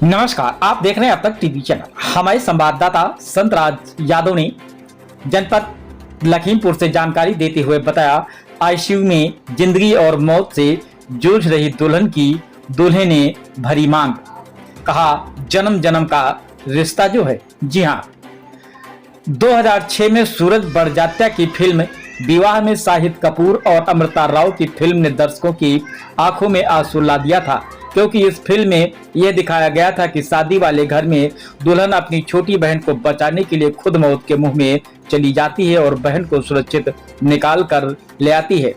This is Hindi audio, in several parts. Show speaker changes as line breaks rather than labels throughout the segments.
नमस्कार, आप देख रहे हैं अब तक टीवी चैनल। हमारे संवाददाता संतराज यादव ने जनपद लखीमपुर से जानकारी देते हुए बताया, आईसीयू में जिंदगी और मौत से जूझ रही दुल्हन की दूल्हे ने भरी मांग। कहा, जन्म जन्म का रिश्ता जो है। जी हाँ, 2006 में सूरज बड़जात्या की फिल्म विवाह में शाहिद कपूर और अमृता राव की फिल्म ने दर्शकों की आंखों में आंसू ला दिया था, क्योंकि इस फिल्म में यह दिखाया गया था कि शादी वाले घर में दुल्हन अपनी छोटी बहन को बचाने के लिए खुद मौत के मुंह में चली जाती है और बहन को सुरक्षित निकाल कर ले आती है,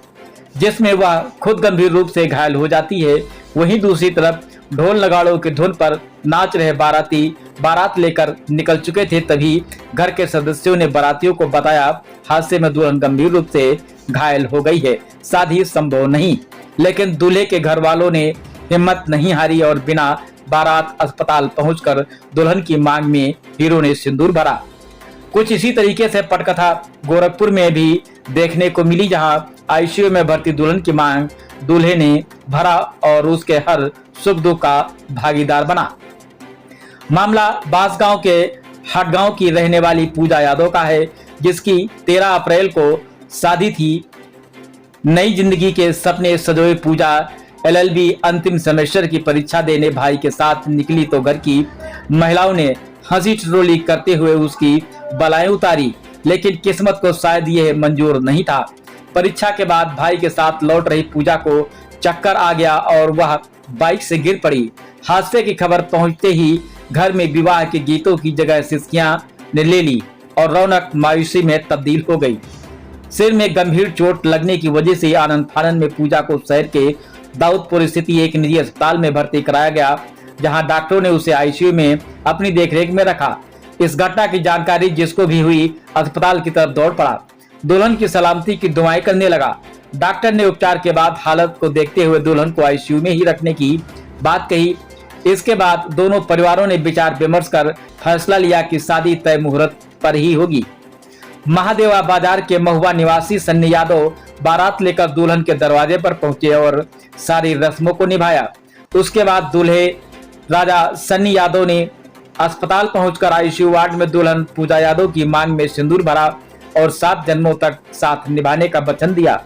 जिसमें वह खुद गंभीर रूप से घायल हो जाती है। वहीं दूसरी तरफ ढोल नगाड़ों की धुन पर नाच रहे बाराती बारात लेकर निकल चुके थे, तभी घर के सदस्यों ने बारातियों को बताया हादसे में दुल्हन गंभीर रूप से घायल हो गई है, शादी संभव नहीं। लेकिन दूल्हे के घर वालों ने हिम्मत नहीं हारी और बिना बारात अस्पताल पहुंचकर दुल्हन की मांग में हीरो ने सिंदूर भरा। कुछ इसी तरीके से पटकथा गोरखपुर में भी देखने को मिली, जहां आईसीयू में भर्ती दुल्हन की मांग दूल्हे ने भरा और उसके हर सुख दुख का भागीदार बना। मामला बांसगांव के हटगांव की रहने वाली पूजा यादव का है, जिसकी 13 अप्रैल को शादी थी। नई जिंदगी के सपने सजोए पूजा एलएलबी अंतिम सेमेस्टर की परीक्षा देने भाई के साथ निकली तो घर की महिलाओं ने हंसी ठिठोली करते हुए उसकी बलाएं उतारी, लेकिन किस्मत को शायद यह मंजूर नहीं था। परीक्षा के बाद भाई के साथ लौट रही पूजा को चक्कर आ गया और वह बाइक से गिर पड़ी। हादसे की खबर पहुंचते ही घर में विवाह के गीतों की जगह सिसकियां ने ले ली और रौनक मायूसी में तब्दील हो गई। सिर में गंभीर चोट लगने की वजह से आनंद फानंद में पूजा को शहर के दाऊदपुर स्थित एक निजी अस्पताल में भर्ती कराया गया, जहां डॉक्टरों ने उसे आईसीयू में अपनी देखरेख में रखा। इस घटना की जानकारी जिसको भी हुई, अस्पताल की तरफ दौड़ पड़ा। दुल्हन की सलामती की दुआएं करने लगा। डॉक्टर ने उपचार के बाद हालत को देखते हुए दुल्हन को आईसीयू में ही रखने की बात कही। इसके बाद दोनों परिवारों ने विचार विमर्श कर फैसला लिया कि शादी तय मुहूर्त पर ही होगी। महादेवा बाजार के महुआ निवासी सन्नी यादव बारात लेकर दुल्हन के दरवाजे पर पहुंचे और सारी रस्मों को निभाया। उसके बाद दूल्हे राजा सन्नी यादव ने अस्पताल पहुंचकर आईसीयू वार्ड में दुल्हन पूजा यादव की मांग में सिंदूर भरा और 7 जन्मों तक साथ निभाने का वचन दिया।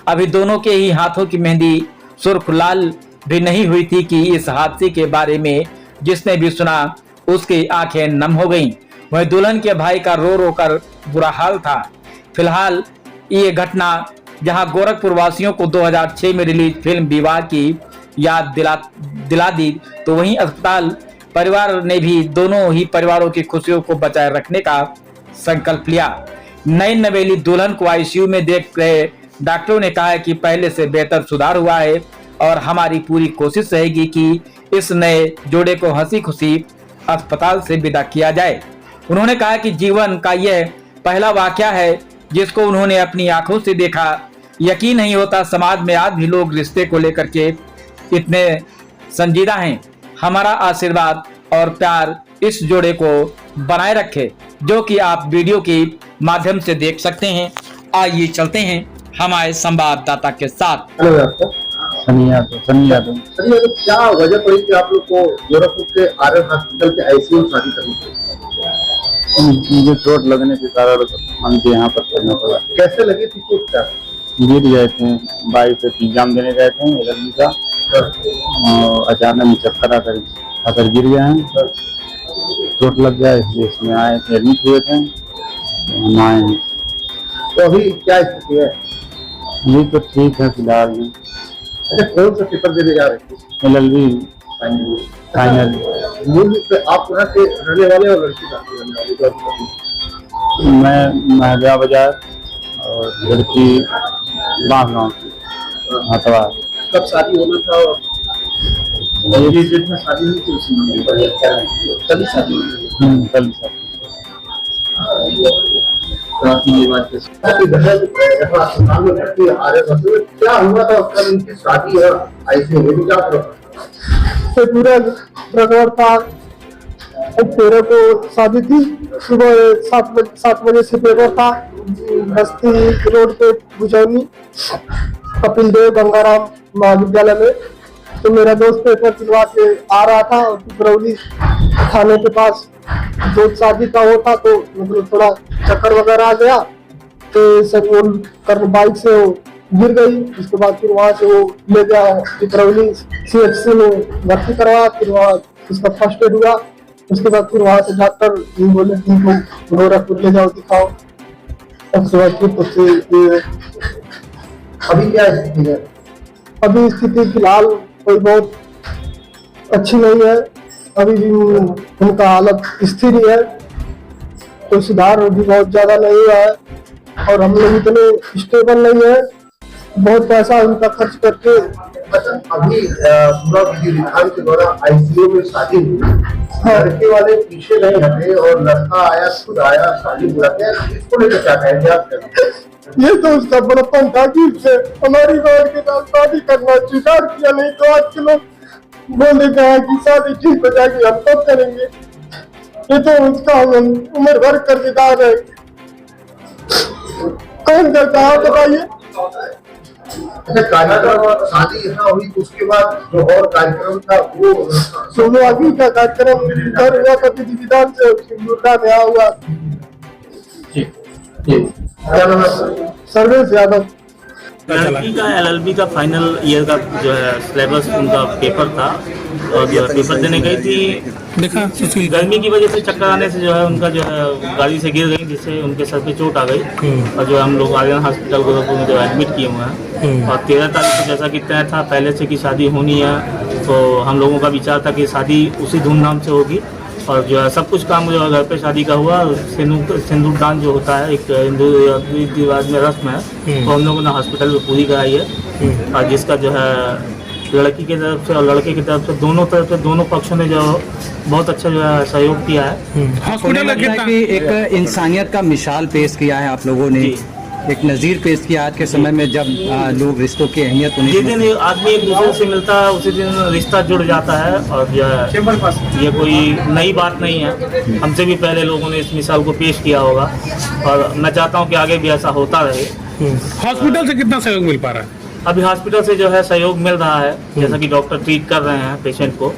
अभी दोनों के ही हाथों की मेहंदी सुर्ख लाल भी नहीं हुई थी कि इस हादसे के बारे में जिसने भी सुना उसकी आंखें नम हो गईं। वह दुल्हन के भाई का रो रो कर बुरा हाल था। फिलहाल ये घटना जहां गोरखपुर वासियों को 2006 में रिलीज फिल्म विवाह की याद दिला दी, तो वहीं अस्पताल परिवार ने भी दोनों ही परिवारों की खुशियों को बचाए रखने का संकल्प लिया। नई नवेली दुल्हन को आईसीयू में देख रहे डॉक्टरों ने कहा है कि पहले से बेहतर सुधार हुआ है और हमारी पूरी कोशिश रहेगी कि इस नए जोड़े को हंसी खुशी अस्पताल से विदा किया जाए। उन्होंने कहा कि जीवन का यह पहला वाकया है जिसको उन्होंने अपनी आंखों से देखा। यकीन नहीं होता समाज में आज भी लोग रिश्ते को लेकर के इतने संजीदा हैं। हमारा आशीर्वाद और प्यार इस जोड़े को बनाए रखे, जो कि आप वीडियो के माध्यम से देख सकते हैं। आइए चलते हैं हमारे संवाददाता के साथ।
सनी यादव, क्या वजह पड़ी कि आप लोग को गोरखपुर के आर्यन हॉस्पिटल के आईसीयू में शादी करनी पड़ी?
मुझे चोट लगने के कारण हमको यहाँ पर करना पड़ा।
कैसे लगी थी चोट? क्या
गिर गए थे, बाइक से एग्जाम देने गए थे एलएलबी का, और अचानक में चक्कर आकर गिर गए हैं। चोट लग गया, इसलिए इसमें आए थे, एडमिट हुए थे, हम आए हैं।
तो अभी क्या स्थिति है?
ये तो ठीक है फिलहाल में।
अच्छा, कौन सा पेपर देने जा रहे थे?
LLB final.
मूल रूप से आप यहाँ के रहने वाले और लड़की का रहने वाले?
मैं महादेवा बाजार और लड़की बांसगांव की हटवा।
कब शादी होना था? ये डेट में शादी हुई थी उसी में? कल शादी हुई?
कल शादी।
ये बात अस्पताल में भर्ती क्या हुआ था? कल उनकी शादी है आईसीयू में, क्या
से पूरा प्रकार था। 13 को शादी थी, सुबह 7 बजे से पेपर था। बस्ती रोड पे भुजौनी कपिल देव गंगाराम महाविद्यालय में तो मेरा दोस्त पेपर दिलवा के आ रहा था और पिपरौली थाने के पास दोस्त शादी का वो था, तो मतलब थोड़ा चक्कर वगैरह आ गया, तो सब वो कर बाइक से वो गिर गई। उसके बाद फिर वहां से वो ले गया पिपरौली CHC में भर्ती करवाया, फिर वहाँ उसका फर्स्ट एड हुआ। उसके बाद फिर वहां से डॉक्टर बोले तुमको गोरखपुर ले जाओ दिखाओ। उसके बाद फिर तो
अभी क्या स्थिति है?
अभी स्थिति फिलहाल कोई बहुत अच्छी नहीं है, अभी भी उनका हालत स्थिर ही है, कोई सुधार भी बहुत ज्यादा नहीं हुआ है और हम लोग इतने स्टेबल नहीं है, बहुत पैसा उनका खर्च करके।
अच्छा, अभी पूरा विधि विधान के दौरान ICU में शादी हुई, लड़के वाले पीछे नहीं हटे और लड़का आया, खुद आया, शादी हुआ, इसको लेकर क्या कहेंगे आप?
ये तो उसका बड़प्पन था कि उससे हमारी बहन के साथ शादी करना स्वीकार किया, नहीं तो आज के लोग बोले गए कि शादी ठीक हो जाएगी, हम कब करेंगे। ये तो उसका उम्र भर कर्जदार है, कौन करता है बताइए।
अच्छा, कार्यक्रम शादी यहाँ हुई तो उसके बाद जो और कार्यक्रम था वो
सोमवार का कार्यक्रम घर हुआ था, विधि विधान से मुर्दा ब्याह हुआ।
क्या नाम है?
सर्वेश यादव।
लड़की का LLB का फाइनल ईयर का जो है सिलेबस उनका पेपर था और जो है पेपर देने गई थी, गर्मी की वजह से चक्कर आने से जो है उनका जो है गाड़ी से गिर गई, जिससे उनके सर पे चोट आ गई और जो हम लोग आर्यन हॉस्पिटल गोरखपुर में जो एडमिट किए हुए हैं। और 13 तारीख को जैसा कि तय था पहले से कि शादी होनी है, तो हम लोगों का विचार था कि शादी उसी धूमधाम से होगी और जो है सब कुछ काम जो है घर पे शादी का हुआ। सिंदूर दान जो होता है एक हिंदू रीति रिवाज में रस्म है, तो हम लोगों ने हॉस्पिटल में पूरी कराई है और जिसका जो है लड़की की तरफ से और लड़के की तरफ से दोनों पक्षों ने जो बहुत अच्छा जो है सहयोग किया है।
हॉस्पिटल की एक इंसानियत का मिसाल पेश किया है आप लोगों ने, एक नज़ीर पेश किया आज के समय में जब लोग रिश्तों की अहमियत
जिस दिन आदमी एक दूसरे से मिलता है उसी दिन रिश्ता जुड़ जाता है और जो है ये कोई नई बात नहीं है, हमसे भी पहले लोगों ने इस मिसाल को पेश किया होगा और मैं चाहता हूँ कि आगे भी ऐसा होता रहे।
हॉस्पिटल से कितना सहयोग मिल पा रहा है?
अभी हॉस्पिटल से जो है सहयोग मिल रहा है, जैसा कि डॉक्टर ट्रीट कर रहे हैं पेशेंट को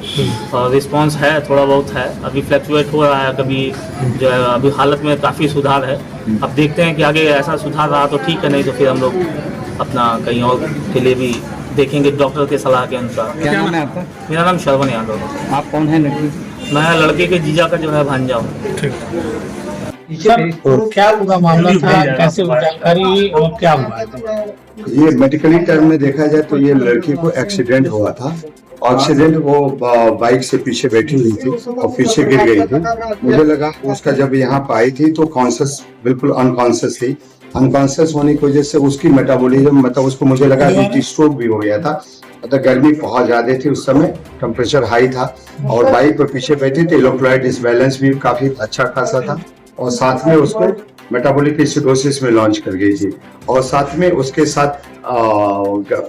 और रिस्पांस है, थोड़ा बहुत है, अभी फ्लक्चुएट हो रहा है, कभी जो है अभी हालत में काफ़ी सुधार है। अब देखते हैं कि आगे ऐसा सुधार रहा तो ठीक है, नहीं तो फिर हम लोग अपना कहीं और के लिए भी देखेंगे डॉक्टर के सलाह के अनुसार।
क्या नाम है आपका?
मेरा नाम श्रवण यादव है।
आप कौन है लड़की?
मैं लड़के के जीजा का जो है भांजा हूँ।
क्या पूरा मामला था, कैसे जानकारी और क्या हुआ?
ये मेडिकली टर्म में देखा जाए तो ये लड़की को एक्सीडेंट हुआ था। एक्सीडेंट वो बाइक से पीछे बैठी हुई थी और पीछे गिर गई थी। मुझे लगा उसका जब यहाँ पे आई थी तो कॉन्शियस बिल्कुल अनकॉन्शियस थी। अनकॉन्शियस होने की वजह से उसकी मेटाबॉलिज्म मतलब उसको मुझे लगा कि स्ट्रोक भी हो गया था। मतलब गर्मी बहुत ज्यादा थी उस समय, टेम्परेचर हाई था और बाइक पर पीछे बैठी थी। इलेक्ट्रोलाइट डिसबैलेंस भी काफी अच्छा खासा था और साथ में उसको मेटाबॉलिक एसिडोसिस में लॉन्च कर गई थी और साथ में उसके साथ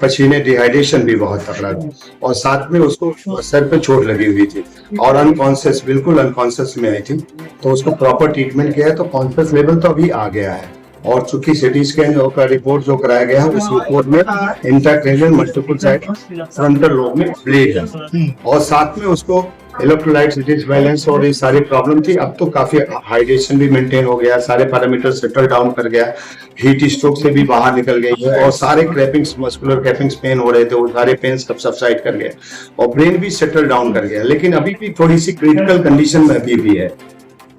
पसीने डिहाइड्रेशन भी बहुत तगड़ा था और साथ में उसको सर पे चोट लगी हुई थी और अनकॉन्शियस बिल्कुल अनकॉन्शियस में आई थी। तो उसको प्रॉपर ट्रीटमेंट किया है तो कॉन्शियस लेवल तो अभी आ गया है और चूंकि सिटी स्कैन का रिपोर्ट जो कराया गया है उस रिपोर्ट में intracranial multiple side frontal lobe में ब्लीड है और साथ में उसको इलेक्ट्रोलाइट डिसबैलेंस और ये सारी प्रॉब्लम थी। अब तो काफी हाइड्रेशन भी मेंटेन हो गया, सारे पैरामीटर सेटल डाउन कर गया, हीट स्ट्रोक से भी बाहर निकल गई है और सारे क्रैपिंग्स मस्कुलर क्रैपिंग्स पेन हो रहे थे वो सारे पेन सब सबसाइड कर गए और ब्रेन भी सेटल डाउन कर गया। लेकिन अभी भी थोड़ी सी क्रिटिकल कंडीशन में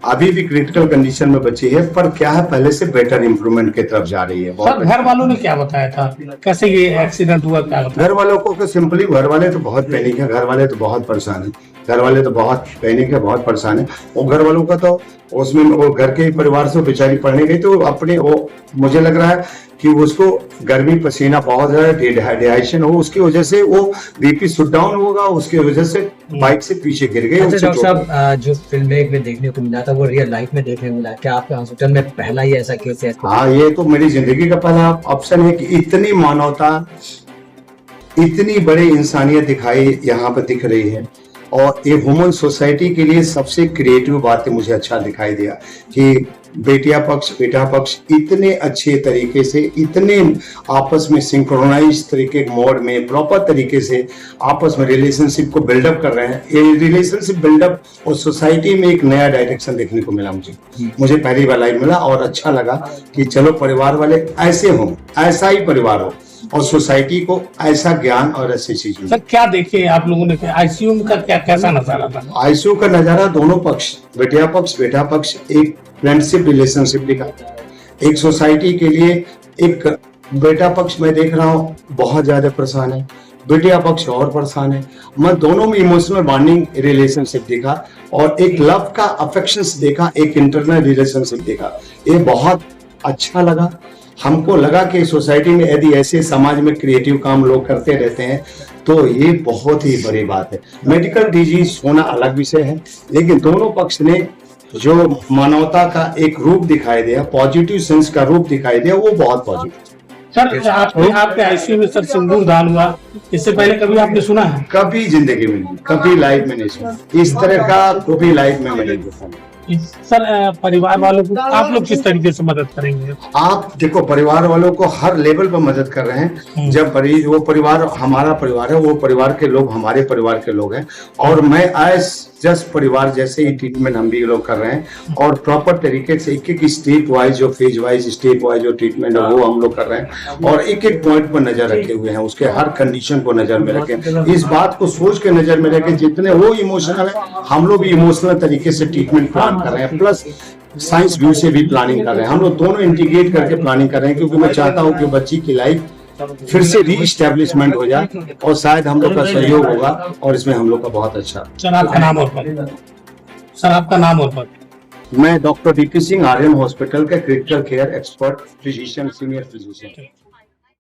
अभी भी क्रिटिकल कंडीशन में बची है, पर क्या है पहले से बेटर इंप्रूवमेंट की तरफ जा रही है।
सर घर वालों ने क्या बताया था, कैसे ये एक्सीडेंट हुआ, क्या बताया?
घर वालों को सिंपली घर वाले तो बहुत पैनिक है, घर वाले तो बहुत परेशान है, घर वाले तो बहुत पैनिक है, बहुत परेशान है। और घर वालों का तो उसमें वो घर के परिवार से बेचारी पढ़ने गई तो अपने वो मुझे लग रहा है कि उसको गर्मी पसीना बहुत ज्यादा डिहाइड्रेशन हो उसकी वजह से वो बीपी शट डाउन होगा, उसकी वजह से बाइक से पीछे गिर गई।
अच्छा डॉक्टर साहब, जो फिल्म में देखने को मिला था वो रियल लाइफ में देखने को मिला, क्या आपके हॉस्पिटल में पहला ही ऐसा केस है?
हाँ, ये तो मेरी जिंदगी का पहला ऑप्शन है कि इतनी मानवता, इतनी बड़ी इंसानियत दिखाई यहाँ पर दिख रही है और ये ह्यूमन सोसाइटी के लिए सबसे क्रिएटिव बात मुझे अच्छा दिखाई दिया कि बेटिया पक्ष बेटा पक्ष इतने अच्छे तरीके से, इतने आपस में सिंक्रोनाइज तरीके मोड में प्रॉपर तरीके से आपस में रिलेशनशिप को बिल्डअप कर रहे हैं। ये रिलेशनशिप बिल्डअप और सोसाइटी में एक नया डायरेक्शन देखने को मिला मुझे पहली बार लाइव मिला और अच्छा लगा कि चलो परिवार वाले ऐसे हों, ऐसा ही परिवार हो और सोसाइटी को ऐसा ज्ञान और ऐसी चीज।
सर क्या देखे आप लोगों ने, आईसीयू का क्या कैसा नजारा था?
आईसीयू का नजारा दोनों पक्ष बेटिया पक्ष बेटा पक्ष एक फ्रेंडशिप रिलेशनशिप दिखाता है। एक सोसाइटी के लिए एक बेटा पक्ष मैं देख रहा हूँ बहुत ज्यादा परेशान है, बेटिया पक्ष और परेशान है। मैं दोनों में इमोशनल बॉन्डिंग रिलेशनशिप देखा और एक लव का अफेक्शंस देखा, एक इंटरनल रिलेशनशिप देखा। ये बहुत अच्छा लगा। हमको लगा कि सोसाइटी में यदि ऐसे समाज में क्रिएटिव काम लोग करते रहते हैं तो ये बहुत ही बड़ी बात है। मेडिकल डिजीज होना अलग विषय है, लेकिन दोनों पक्ष ने जो मानवता का एक रूप दिखाई दिया, पॉजिटिव सेंस का रूप दिखाई दिया, वो बहुत पॉजिटिव।
सर आपके आईसीयू में सर सिंदूर दान हुआ, इससे पहले कभी आपने सुना है?
कभी जिंदगी में नहीं, कभी लाइफ में नहीं सुना, इस तरह का कभी लाइफ में मैंने देखा।
सर परिवार वालों को आप लोग किस तरीके से मदद करेंगे?
आप देखो परिवार वालों को हर लेवल पर मदद कर रहे हैं। जब वो परिवार हमारा परिवार है, वो परिवार के लोग हमारे परिवार के लोग हैं और मैं एज जस्ट परिवार जैसे ही ट्रीटमेंट हम भी लोग कर रहे हैं और प्रॉपर तरीके से एक एक स्टेप वाइज जो फेज वाइज स्टेप वाइज जो ट्रीटमेंट है वो हम लोग कर रहे हैं और एक एक पॉइंट पर नजर रखे हुए हैं, उसके हर कंडीशन को नजर में रखे, इस बात को सोच के नजर में रखे जितने वो इमोशनल है हम लोग भी इमोशनल तरीके से ट्रीटमेंट प्लान कर रहे हैं, प्लस साइंस व्यू से भी प्लानिंग कर रहे हैं। हम लोग दोनों इंटीग्रेट करके प्लानिंग कर रहे हैं क्योंकि मैं चाहता हूँ कि बच्ची की लाइफ फिर से रीइस्टेब्लिशमेंट हो जाए और शायद हम लोग का सहयोग होगा और इसमें हम लोग का बहुत अच्छा।
सर आपका नाम और पद? सर आपका नाम और पद?
मैं doctor DP Singh Aryan hospital के critical care expert physician senior physician.